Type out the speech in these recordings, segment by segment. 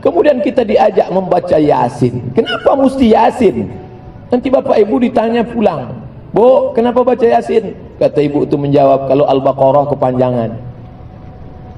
Kemudian kita diajak membaca Yasin. Kenapa mesti Yasin? Nanti bapak ibu ditanya pulang, Bu, kenapa baca Yasin? Kata ibu itu menjawab, kalau Al-Baqarah kepanjangan.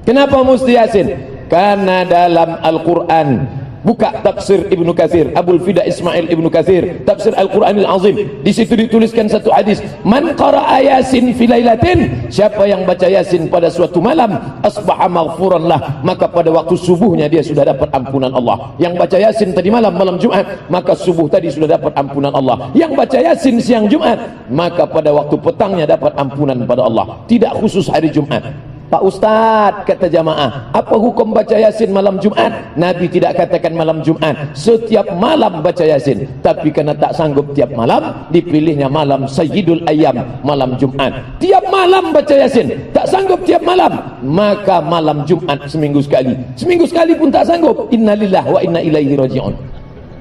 Kenapa mesti Yasin? Karena dalam Al-Quran, buka tafsir Ibnu Katsir, Abul Fida Ismail Ibnu Katsir, tafsir Al-Quranil Azim. Di situ dituliskan satu hadis, man qara'a Yasin fi lailatin, siapa yang baca Yasin pada suatu malam, asbaha maghfuran lah, maka pada waktu subuhnya dia sudah dapat ampunan Allah. Yang baca Yasin tadi malam, malam Jumat, maka subuh tadi sudah dapat ampunan Allah. Yang baca Yasin siang Jumat, maka pada waktu petangnya dapat ampunan pada Allah. Tidak khusus hari Jumat. Pak Ustadz, kata jamaah, apa hukum baca Yasin malam Jumat? Nabi tidak katakan malam Jumat, setiap malam baca Yasin. Tapi karena tak sanggup tiap malam, dipilihnya malam Sayyidul Ayyam, malam Jumat. Tiap malam baca Yasin, tak sanggup tiap malam, maka malam Jumat seminggu sekali. Seminggu sekali pun tak sanggup, innalillah wa inna ilaihi raji'un.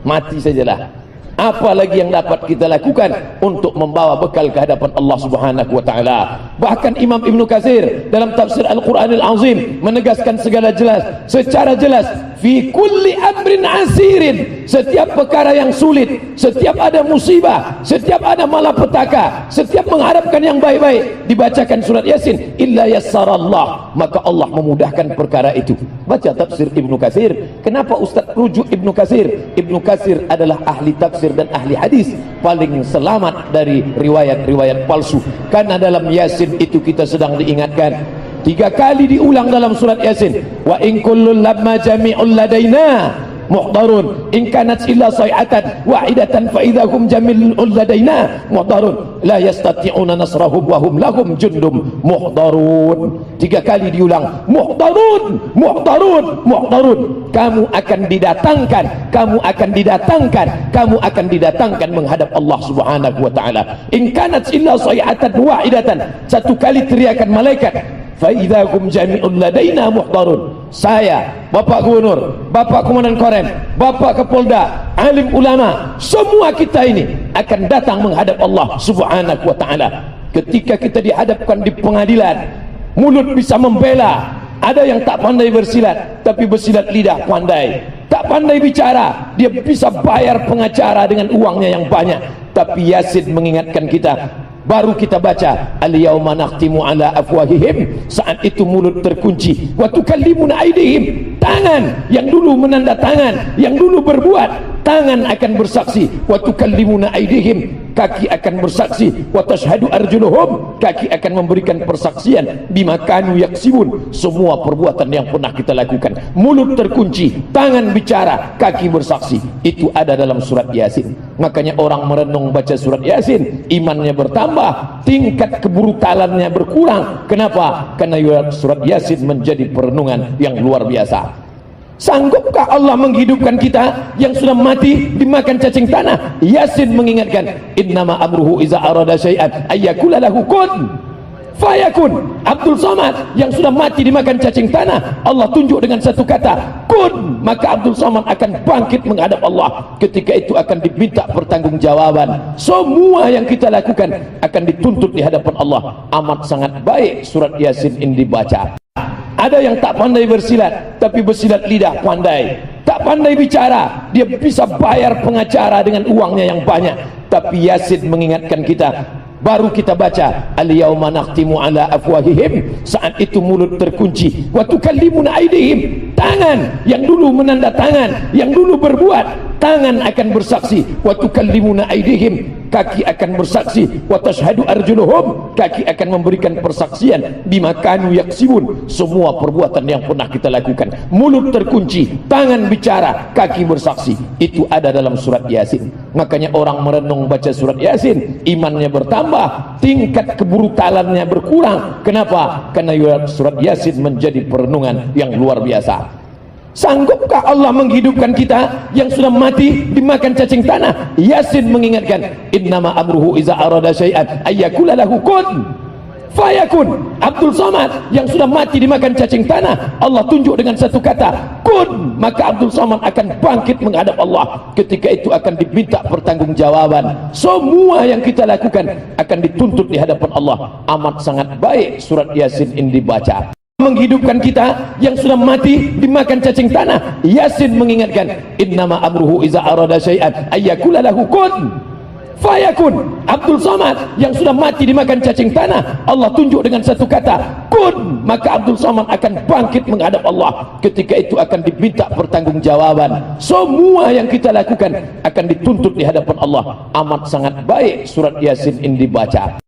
Mati sajalah. Apa lagi yang dapat kita lakukan untuk membawa bekal ke hadapan Allah Subhanahu wa taala? Bahkan Imam Ibnu Katsir dalam tafsir Al-Quranil Azim menegaskan secara jelas, fi kulli amrin asirin, setiap perkara yang sulit, setiap ada musibah, setiap ada malapetaka, setiap mengharapkan yang baik-baik, dibacakan surat Yasin, illa yassarallah, maka Allah memudahkan perkara itu. Baca tafsir Ibnu Katsir. Kenapa Ustaz rujuk Ibnu Katsir? Ibnu Katsir adalah ahli tafsir dan ahli hadis, paling selamat dari riwayat-riwayat palsu. Karena dalam Yasin itu kita sedang diingatkan, 3 kali diulang dalam surat Yasin, wa in kullul lamma jami'un ladaina muhdarun in kanat illa sayhatan wahidatan fa idahum jamilun ladaina muhdarun la yastati'una nasrahum wa hum lahum jundum muhdarun. 3 kali diulang, muhdarun, muhdarun, muhdarun. Kamu akan didatangkan, kamu akan didatangkan, kamu akan didatangkan menghadap Allah Subhanahu wa taala. In kanat illa sayhatan wahidatan, 1 kali teriakan malaikat, fa idahum jami'un ladaina muhdarun. Saya, Bapak Gubernur, Bapak Komandan Korem, Bapak Kapolda, alim ulama, semua kita ini akan datang menghadap Allah Subhanahu wa taala. Ketika kita dihadapkan di pengadilan, mulut bisa membela. Ada yang tak pandai bersilat, tapi bersilat lidah pandai. Tak pandai bicara, dia bisa bayar pengacara dengan uangnya yang banyak. Tapi Yasin mengingatkan kita, baru kita baca, al-yauma nakhtimu ala afwahihim, saat itu mulut terkunci, wa tukallimuna aydihim, tangan yang dulu menandatangan, yang dulu berbuat, tangan akan bersaksi, wa tukallimuna aydihim, kaki akan bersaksi, wa tashhadu arjuluhum, kaki akan memberikan persaksian, bima kanu yaksibun, semua perbuatan yang pernah kita lakukan. Mulut terkunci, tangan bicara, kaki bersaksi. Itu ada dalam surat Yasin. Makanya orang merenung baca surat Yasin, imannya bertambah, tingkat kebrutalannya berkurang. Kenapa? Karena surat Yasin menjadi perenungan yang luar biasa. Sanggupkah Allah menghidupkan kita yang sudah mati dimakan cacing tanah? Yasin mengingatkan, innama amruhu iza arada syai'an ayyakula lahu kun fayakun. Abdul Somad yang sudah mati dimakan cacing tanah, Allah tunjuk dengan satu kata, kun, maka Abdul Somad akan bangkit menghadap Allah. Ketika itu akan diminta pertanggungjawaban. Semua yang kita lakukan akan dituntut di hadapan Allah. Amat sangat baik surat Yasin ini dibaca. Ada yang tak pandai bersilat, tapi bersilat lidah pandai. Tak pandai bicara, dia bisa bayar pengacara dengan uangnya yang banyak. Tapi Yasin mengingatkan kita, baru kita baca, al-yauma nakhtimu ala afwahihim, saat itu mulut terkunci, wa tukallimuna aydihim, tangan yang dulu menandatangan, yang dulu berbuat, tangan akan bersaksi, wa tukallimuna aydihim, kaki akan bersaksi, wa tashhadu arjuluhum, kaki akan memberikan persaksian, bima kanu yaksibun, semua perbuatan yang pernah kita lakukan. Mulut terkunci, tangan bicara, kaki bersaksi. Itu ada dalam surat Yasin. Makanya orang merenung baca surat Yasin, imannya bertambah, tingkat kebrutalannya berkurang. Kenapa? Karena surat Yasin menjadi perenungan yang luar biasa. Sanggupkah Allah menghidupkan kita yang sudah mati dimakan cacing tanah? Yasin mengingatkan, innama amruhu iza arada syai'an ayyakula lahu kun fayakun. Abdul Somad yang sudah mati dimakan cacing tanah, Allah tunjuk dengan satu kata, kun, maka Abdul Somad akan bangkit menghadap Allah. Ketika itu akan diminta pertanggungjawaban. Semua yang kita lakukan akan dituntut di hadapan Allah. Amat sangat baik surat Yasin ini dibaca. menghidupkan kita yang sudah mati dimakan cacing tanah. Yasin mengingatkan, innama amruhu iza arada syai'an ayyakula lahu kun fayakun. Abdul Somad yang sudah mati dimakan cacing tanah, Allah tunjuk dengan satu kata kun, maka Abdul Somad akan bangkit menghadap Allah. Ketika itu akan diminta pertanggungjawaban. Semua yang kita lakukan akan dituntut di hadapan Allah. Amat sangat baik surat Yasin ini dibaca.